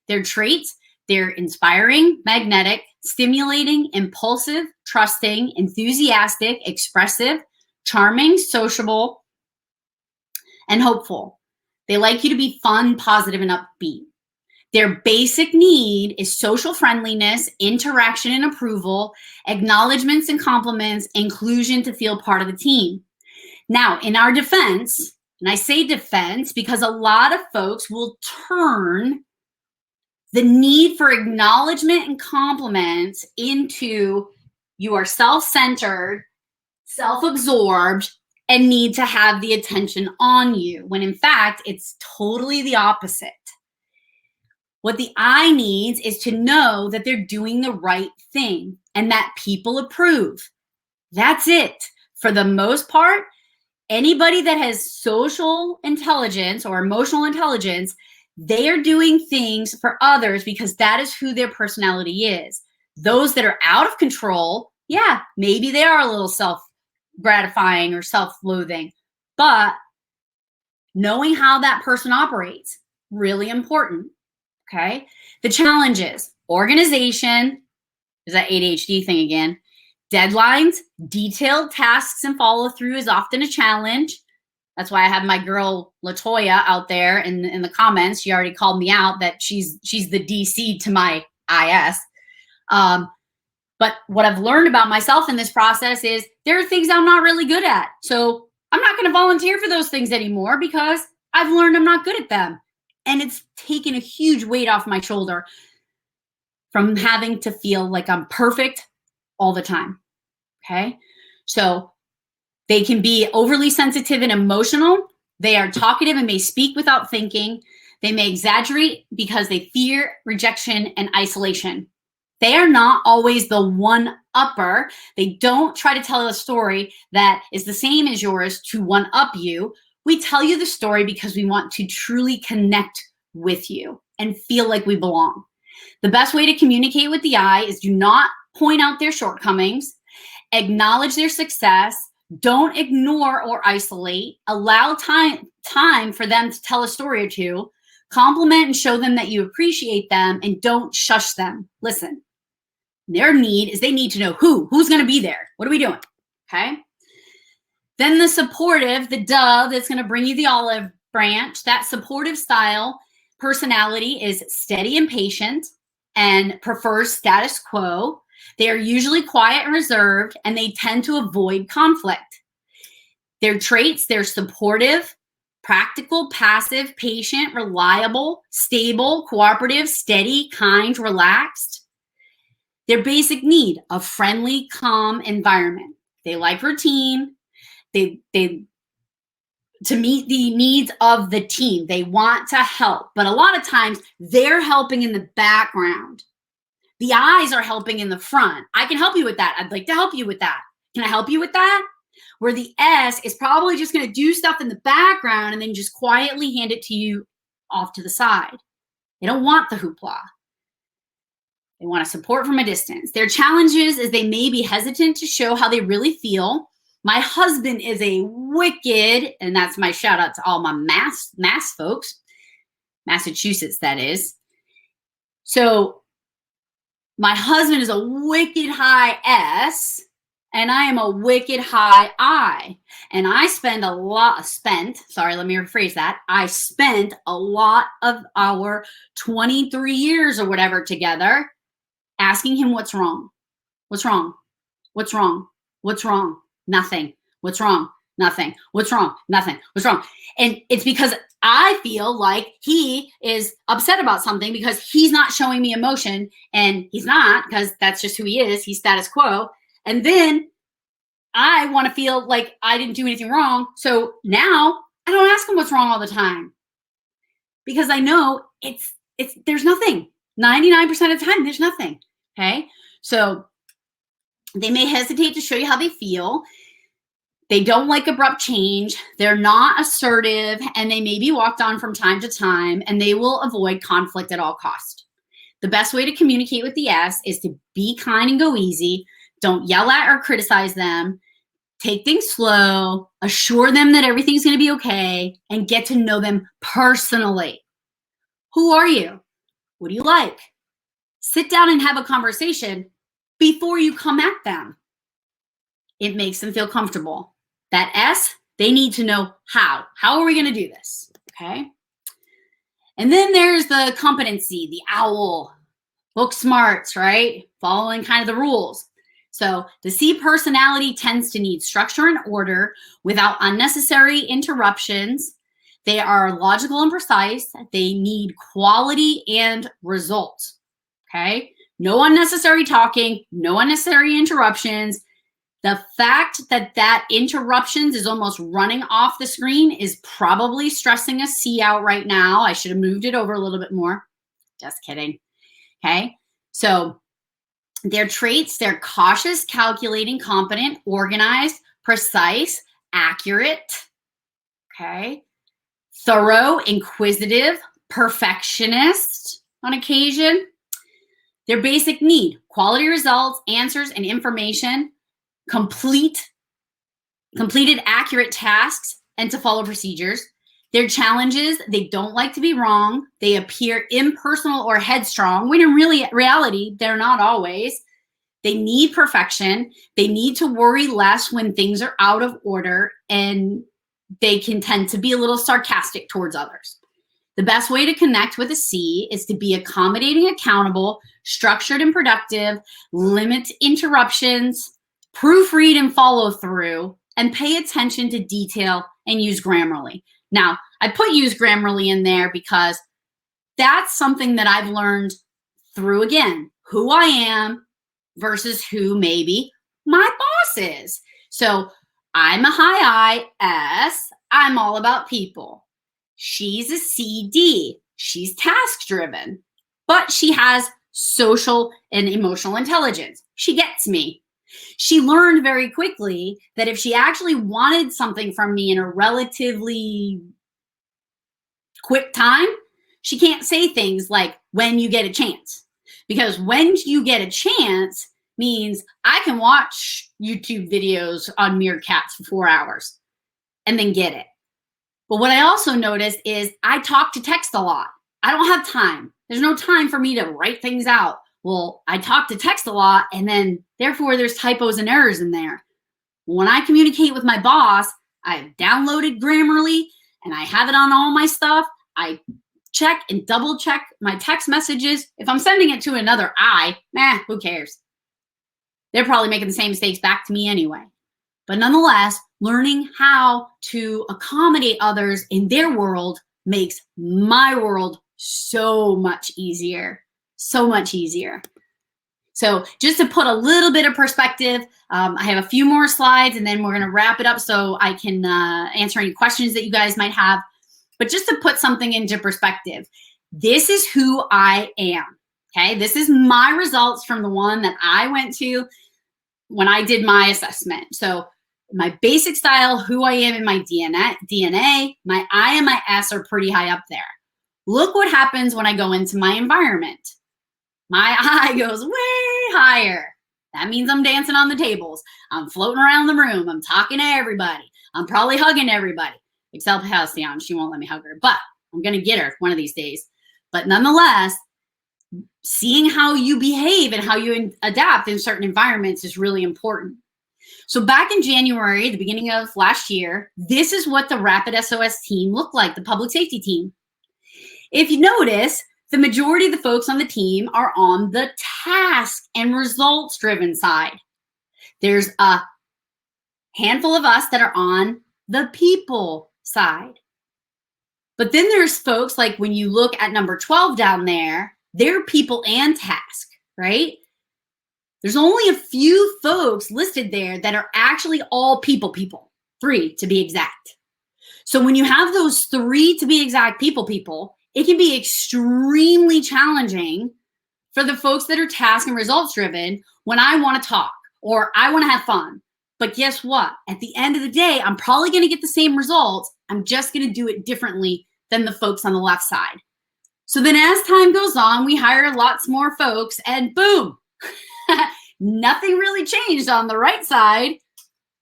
Their traits, they're inspiring, magnetic, stimulating, impulsive, trusting, enthusiastic, expressive, charming, sociable, and hopeful. They like you to be fun, positive, and upbeat. Their basic need is social friendliness, interaction and approval, acknowledgments and compliments, inclusion to feel part of the team. Now, in our defense, and I say defense because a lot of folks will turn the need for acknowledgement and compliments into you are self-centered, self-absorbed, and need to have the attention on you, when in fact, it's totally the opposite. What the I needs is to know that they're doing the right thing and that people approve. That's it. For the most part, anybody that has social intelligence or emotional intelligence, they are doing things for others because that is who their personality is. Those that are out of control, yeah, maybe they are a little self-gratifying or self-loathing, but knowing how that person operates, really important, okay? The challenges, organization, is that ADHD thing again, deadlines, detailed tasks and follow through is often a challenge. That's why I have my girl LaToya out there in the comments. She already called me out that she's the DC to my IS. But what I've learned about myself in this process is there are things I'm not really good at. So I'm not going to volunteer for those things anymore because I've learned I'm not good at them. And it's taken a huge weight off my shoulder from having to feel like I'm perfect all the time. Okay. So they can be overly sensitive and emotional. They are talkative and may speak without thinking. They may exaggerate because they fear rejection and isolation. They are not always the one-upper. They don't try to tell a story that is the same as yours to one-up you. We tell you the story because we want to truly connect with you and feel like we belong. The best way to communicate with the I is do not point out their shortcomings, acknowledge their success, don't ignore or isolate, allow time for them to tell a story or two, compliment and show them that you appreciate them, and don't shush them. Listen, their need is they need to know who's going to be there. What are we doing? Okay. Then the supportive, the dove that's going to bring you the olive branch, that supportive style personality is steady and patient and prefers status quo. They are usually quiet and reserved, and they tend to avoid conflict. Their traits, they're supportive, practical, passive, patient, reliable, stable, cooperative, steady, kind, relaxed. Their basic need, a friendly, calm environment. They like routine. They to meet the needs of the team. They want to help, but a lot of times they're helping in the background. The I's are helping in the front. I can help you with that. I'd like to help you with that. Can I help you with that? Where the S is probably just going to do stuff in the background and then just quietly hand it to you off to the side. They don't want the hoopla. They want to support from a distance. Their challenges is they may be hesitant to show how they really feel. My husband is a wicked, and that's my shout out to all my Mass folks, Massachusetts, that is. So my husband is a wicked high S, and I am a wicked high I. And I spent a lot a lot of our 23 years or whatever together asking him what's wrong. What's wrong? What's wrong? What's wrong? Nothing. What's wrong? Nothing. What's wrong? Nothing. What's wrong? And it's because I feel like he is upset about something because he's not showing me emotion, and he's not, because that's just who he is. He's status quo. And then I want to feel like I didn't do anything wrong. So now I don't ask him what's wrong all the time because I know there's nothing. 99% of the time, there's nothing. Okay. So they may hesitate to show you how they feel. They don't like abrupt change. They're not assertive, and they may be walked on from time to time, and they will avoid conflict at all costs. The best way to communicate with the S is to be kind and go easy. Don't yell at or criticize them. Take things slow. Assure them that everything's going to be okay, and get to know them personally. Who are you? What do you like? Sit down and have a conversation before you come at them. It makes them feel comfortable. That S, they need to know how. How are we going to do this? Okay. And then there's the competency, the owl, book smarts, right? Following kind of the rules. So the C personality tends to need structure and order without unnecessary interruptions. They are logical and precise. They need quality and results. Okay? No unnecessary talking, no unnecessary interruptions. The fact that interruptions is almost running off the screen is probably stressing a C out right now. I should have moved it over a little bit more. Just kidding. Okay. So their traits, they're cautious, calculating, competent, organized, precise, accurate. Okay. Thorough, inquisitive, perfectionist on occasion. Their basic need, quality results, answers, and information, completed accurate tasks, and to follow procedures. Their challenges, they don't like to be wrong. They appear impersonal or headstrong, when in reality, they're not always. They need perfection. They need to worry less when things are out of order, and they can tend to be a little sarcastic towards others. The best way to connect with a C is to be accommodating, accountable, structured and productive, limit interruptions, proofread and follow through, and pay attention to detail and use Grammarly. Now, I put use Grammarly in there because that's something that I've learned through, again, who I am versus who maybe my boss is. So I'm a high I, S. I'm all about people. She's a CD. She's task driven, but she has social and emotional intelligence. She gets me. She learned very quickly that if she actually wanted something from me in a relatively quick time, she can't say things like when you get a chance, because when you get a chance means I can watch YouTube videos on Meerkats for 4 hours and then get it. But what I also noticed is I talk to text a lot. I don't have time. There's no time for me to write things out. Well, I talk to text a lot, and then therefore there's typos and errors in there. When I communicate with my boss, I've downloaded Grammarly and I have it on all my stuff. I check and double check my text messages. If I'm sending it to another who cares? They're probably making the same mistakes back to me anyway. But nonetheless, learning how to accommodate others in their world makes my world so much easier. So much easier. So just to put a little bit of perspective, I have a few more slides and then we're going to wrap it up so I can answer any questions that you guys might have. But just to put something into perspective, this is who I am. Okay, this is my results from the one that I went to when I did my assessment. So my basic style, who I am in my DNA, my I and my S are pretty high up there. Look what happens when I go into my environment. My I goes way higher. That means I'm dancing on the tables. I'm floating around the room. I'm talking to everybody. I'm probably hugging everybody, except Halcyon. She won't let me hug her, but I'm going to get her one of these days. But nonetheless, seeing how you behave and how you adapt in certain environments is really important. So back in January, the beginning of last year, this is what the Rapid SOS team looked like, the public safety team. If you notice, the majority of the folks on the team are on the task and results driven side. There's a handful of us that are on the people side. But then there's folks like when you look at number 12 down there, they're people and task, right? There's only a few folks listed there that are actually all people, 3 to be exact. So when you have those 3 to be exact people, it can be extremely challenging for the folks that are task and results driven when I want to talk or I want to have fun. But guess what? At the end of the day, I'm probably going to get the same results. I'm just going to do it differently than the folks on the left side. So then as time goes on, we hire lots more folks and boom, nothing really changed on the right side,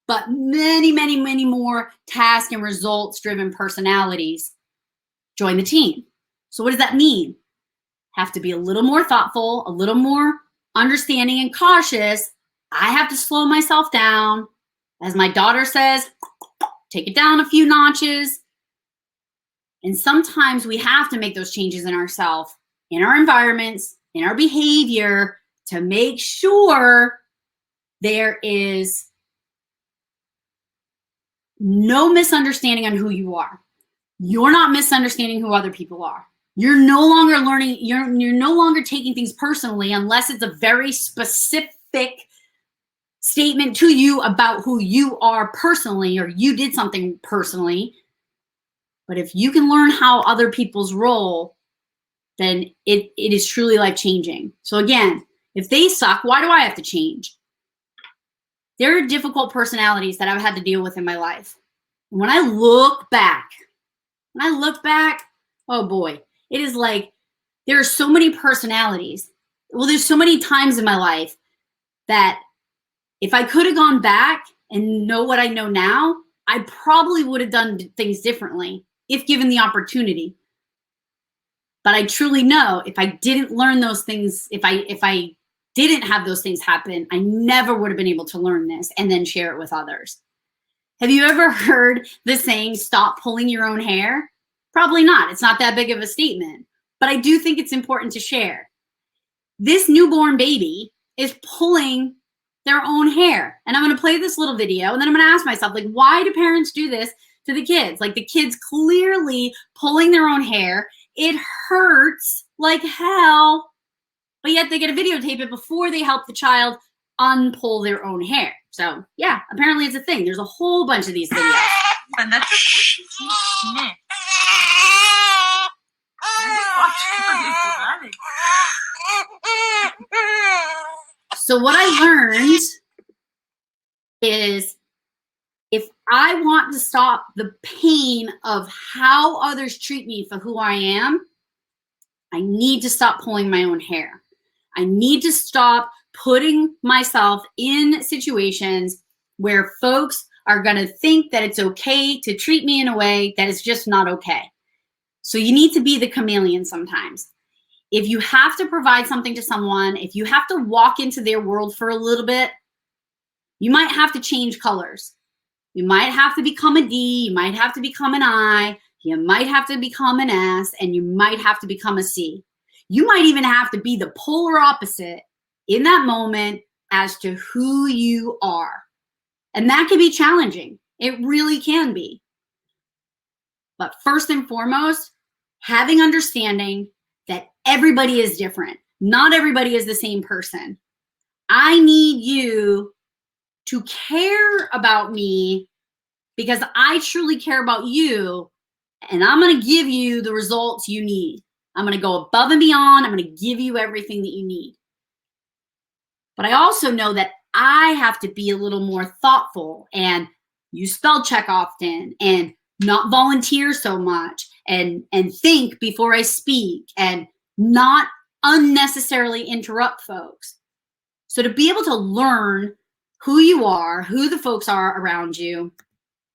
but many, many, many more task and results driven personalities join the team. So what does that mean? Have to be a little more thoughtful, a little more understanding and cautious. I have to slow myself down. As my daughter says, take it down a few notches. And sometimes we have to make those changes in ourselves, in our environments, in our behavior, to make sure there is no misunderstanding on who you are. You're not misunderstanding who other people are. You're no longer learning, you're no longer taking things personally unless it's a very specific statement to you about who you are personally, or you did something personally. But if you can learn how other people's roll, then it is truly life-changing. So again, if they suck, why do I have to change? There are difficult personalities that I've had to deal with in my life. And when I look back, oh boy, it is like there are so many personalities. Well, there's so many times in my life that if I could have gone back and know what I know now, I probably would have done things differently if given the opportunity. But I truly know if I didn't learn those things, if I didn't have those things happen, I never would have been able to learn this and then share it with others. Have you ever heard the saying, stop pulling your own hair? Probably not. It's not that big of a statement. But I do think it's important to share. This newborn baby is pulling their own hair. And I'm going to play this little video, and then I'm going to ask myself, like, why do parents do this to the kids? Like, the kids clearly pulling their own hair. It hurts like hell, but yet they get to videotape it before they help the child unpull their own hair. So yeah, apparently it's a thing. There's a whole bunch of these videos. So what I learned is if I want to stop the pain of how others treat me for who I am, I need to stop pulling my own hair. I need to stop putting myself in situations where folks are going to think that it's okay to treat me in a way that is just not okay. So you need to be the chameleon sometimes. If you have to provide something to someone, if you have to walk into their world for a little bit, you might have to change colors. You might have to become a D, you might have to become an I, you might have to become an S, and you might have to become a C. You might even have to be the polar opposite in that moment as to who you are. And that can be challenging. It really can be. But first and foremost, having understanding that everybody is different. Not everybody is the same person. I need you to care about me because I truly care about you, and I'm going to give you the results you need. I'm going to go above and beyond. I'm going to give you everything that you need. But I also know that I have to be a little more thoughtful and use spell check often and not volunteer so much and think before I speak and not unnecessarily interrupt folks. So to be able to learn who you are, who the folks are around you,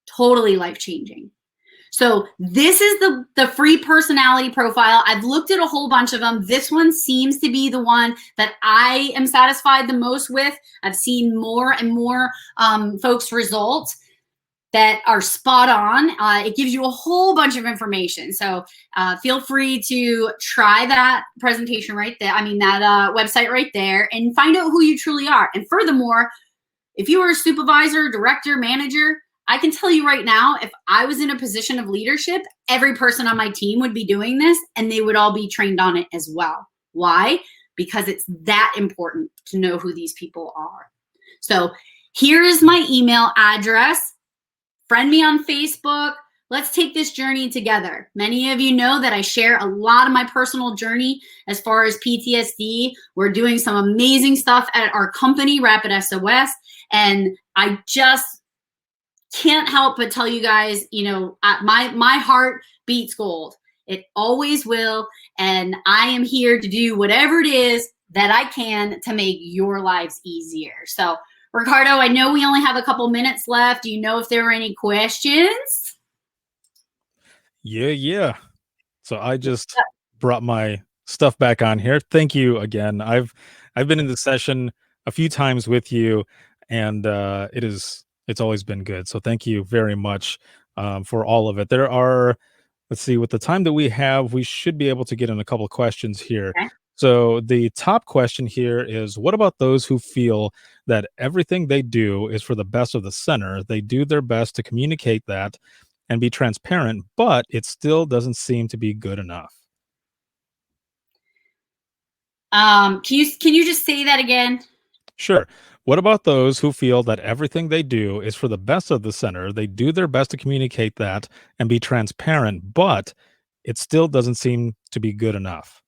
totally life-changing. So this is the free personality profile. I've looked at a whole bunch of them. This one seems to be the one that I am satisfied the most with. I've seen more and more folks' results that are spot on. It gives you a whole bunch of information. So feel free to try that presentation right there. I mean, that website right there, and find out who you truly are. And furthermore, if you are a supervisor, director, manager, I can tell you right now, if I was in a position of leadership, every person on my team would be doing this, and they would all be trained on it as well. Why? Because it's that important to know who these people are. So here is my email address. Friend me on Facebook. Let's take this journey together. Many of you know that I share a lot of my personal journey as far as PTSD. We're doing some amazing stuff at our company, Rapid SOS, and I just can't help but tell you guys, you know, my heart beats gold. It always will, and I am here to do whatever it is that I can to make your lives easier. So Ricardo, I know we only have a couple minutes left. Do you know if there are any questions? Yeah. So I just brought my stuff back on here. Thank you again. I've been in the session a few times with you, and it's always been good. So thank you very much for all of it. There are Let's see, with the time that we have, we should be able to get in a couple of questions here. Okay. So, the top question here is, what about those who feel that everything they do is for the best of the center? They do their best to communicate that and be transparent, but it still doesn't seem to be good enough. Can you just say that again? Sure. What about those who feel that everything they do is for the best of the center? They do their best to communicate that and be transparent, but it still doesn't seem to be good enough.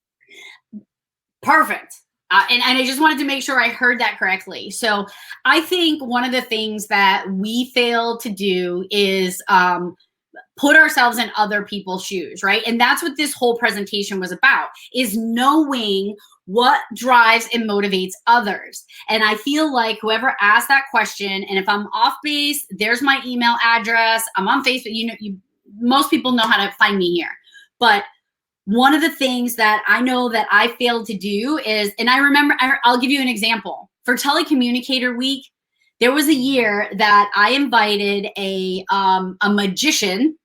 Perfect. And I just wanted to make sure I heard that correctly. So I think one of the things that we fail to do is put ourselves in other people's shoes, right? And that's what this whole presentation was about, is knowing what drives and motivates others. And I feel like whoever asked that question, and if I'm off base, there's my email address. I'm on Facebook. Most people know how to find me here. But one of the things that I know that I failed to do is, and I remember, I'll give you an example. For Telecommunicator Week, there was a year that I invited a magician,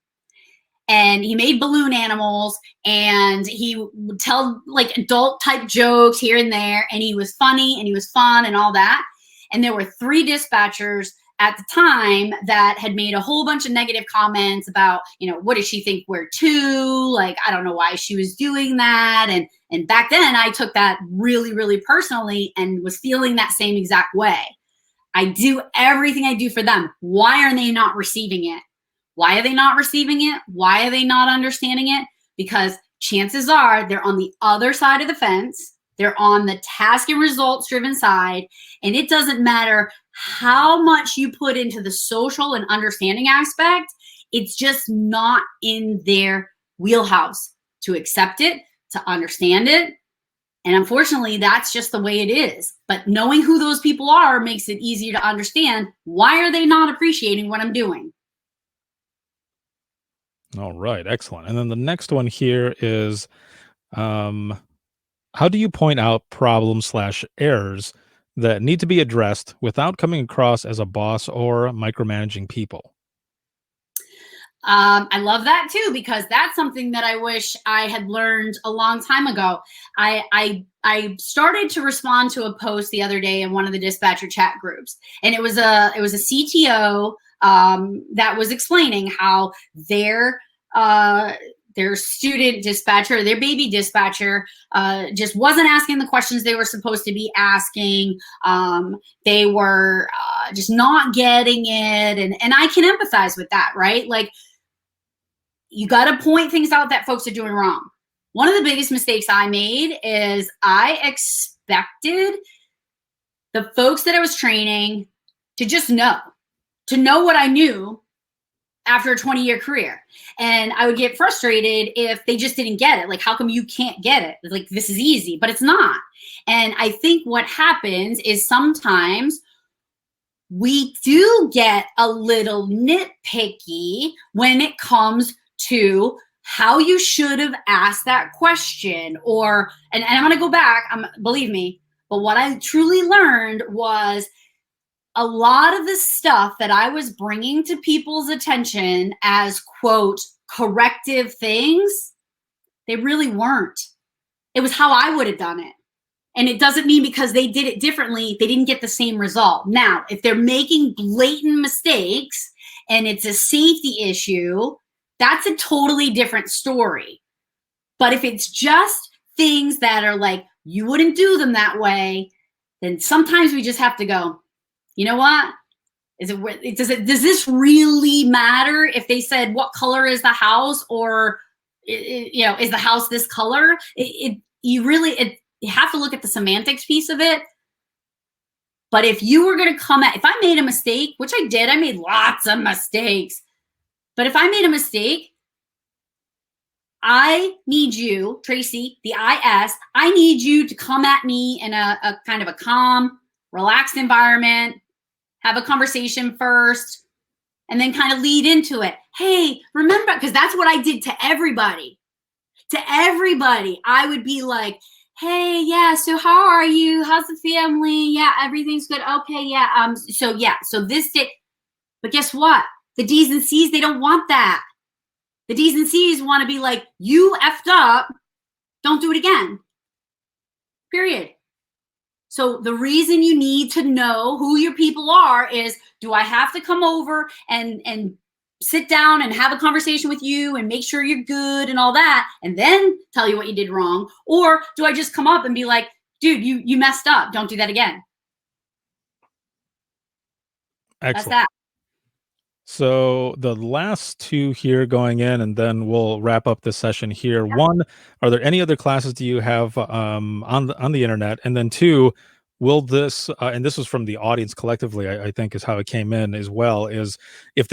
and he made balloon animals, and he would tell like adult type jokes here and there, and he was funny and he was fun and all that. And there were 3 dispatchers at the time that had made a whole bunch of negative comments about, what does she think we're to? Like, I don't know why she was doing that. And back then I took that really, really personally and was feeling that same exact way. I do everything I do for them. Why are they not receiving it? Why are they not receiving it? Why are they not understanding it? Because chances are they're on the other side of the fence. They're on the task and results driven side. And it doesn't matter how much you put into the social and understanding aspect, it's just not in their wheelhouse to accept it, to understand it. And unfortunately, that's just the way it is. But knowing who those people are makes it easier to understand, why are they not appreciating what I'm doing? All right, excellent. And then the next one here is, um, how do you point out problems slash errors that need to be addressed without coming across as a boss or micromanaging people? I love that too, because that's something that I wish I had learned a long time ago. I started to respond to a post the other day in one of the dispatcher chat groups, and it was a CTO that was explaining how their student dispatcher, their baby dispatcher, just wasn't asking the questions they were supposed to be asking. They were just not getting it, and I can empathize with that, right? Like, you got to point things out that folks are doing wrong. One of the biggest mistakes I made is I expected the folks that I was training to just to know what I knew after a 20-year career. And I would get frustrated if they just didn't get it. Like, how come you can't get it? Like, this is easy, but it's not. And I think what happens is sometimes we do get a little nitpicky when it comes to how you should have asked that question. Or, and I'm going to go back, believe me, but what I truly learned was a lot of the stuff that I was bringing to people's attention as, quote, corrective things, they really weren't. It was how I would have done it. And it doesn't mean because they did it differently, they didn't get the same result. Now, if they're making blatant mistakes and it's a safety issue, that's a totally different story. But if it's just things that are like, you wouldn't do them that way, then sometimes we just have to go, you know what? Does this really matter if they said, what color is the house? Or, is the house this color? You have to look at the semantics piece of it. But if you were going to if I made a mistake, which I did, I made lots of mistakes. But if I made a mistake, I need you, Tracy, the IS, I need you to come at me in a kind of a calm, relaxed environment, have a conversation first, and then kind of lead into it. Hey, remember, because that's what I did to everybody. To everybody, I would be like, hey, yeah, so how are you? How's the family? Yeah, everything's good. Okay, yeah. So this did, but guess what? The D's and C's, they don't want that. The D's and C's want to be like, you effed up, don't do it again. Period. So the reason you need to know who your people are is, do I have to come over and sit down and have a conversation with you and make sure you're good and all that, and then tell you what you did wrong? Or do I just come up and be like, dude, you messed up, don't do that again? That's Excellent. that. So the last two here going in, and then we'll wrap up this session here. One, are there any other classes do you have on the internet? And then two, will this and this was from the audience collectively, I think is how it came in as well, is if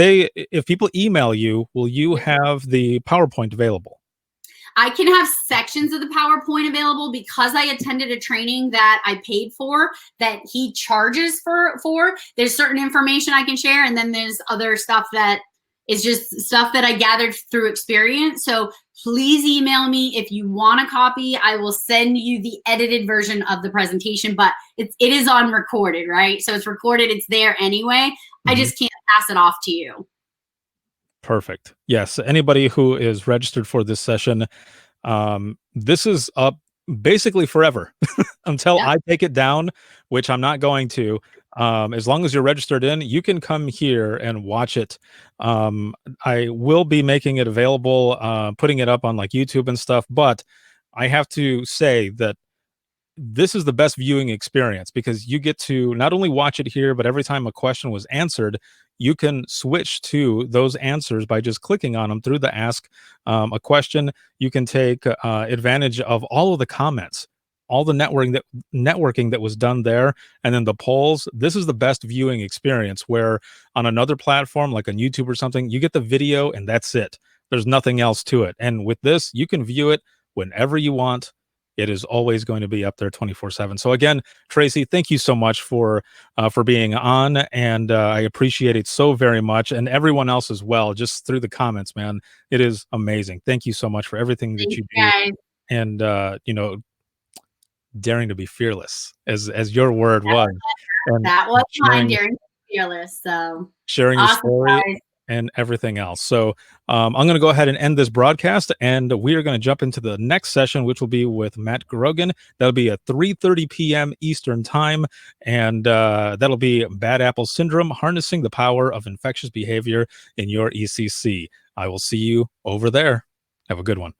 people email you, will you have the PowerPoint available? I can have sections of the PowerPoint available because I attended a training that I paid for that he charges for. There's certain information I can share, and then there's other stuff that is just stuff that I gathered through experience. So please email me if you want a copy. I will send you the edited version of the presentation, but it is on recorded, right? So it's recorded, it's there anyway. I just can't pass it off to you. Perfect. Yes. Anybody who is registered for this session, this is up basically forever until Yep. I take it down, which I'm not going to. As long as you're registered in, you can come here and watch it. I will be making it available, putting it up on like YouTube and stuff, but I have to say that this is the best viewing experience because you get to not only watch it here, but every time a question was answered, you can switch to those answers by just clicking on them through the ask a question. You can take advantage of all of the comments, all the networking that was done there, and then the polls. This is the best viewing experience, where on another platform like on YouTube or something, you get the video and that's it. There's nothing else to it. And with this, you can view it whenever you want. It is always going to be up there 24/7. So again, Tracy, thank you so much for being on, and I appreciate it so very much, and everyone else as well. Just through the comments, man, it is amazing. Thank you so much for everything that Thanks, you do, guys. and daring to be fearless, as your word was, and That was mine, sharing Daring to be Fearless. So sharing your awesome, story guys. and everything else. So I'm going to go ahead and end this broadcast, and we are going to jump into the next session, which will be with Matt Grogan. That'll be at 3:30 p.m. Eastern time, and that'll be Bad Apple Syndrome: Harnessing the Power of Infectious Behavior in Your ECC. I will see you over there. Have a good one.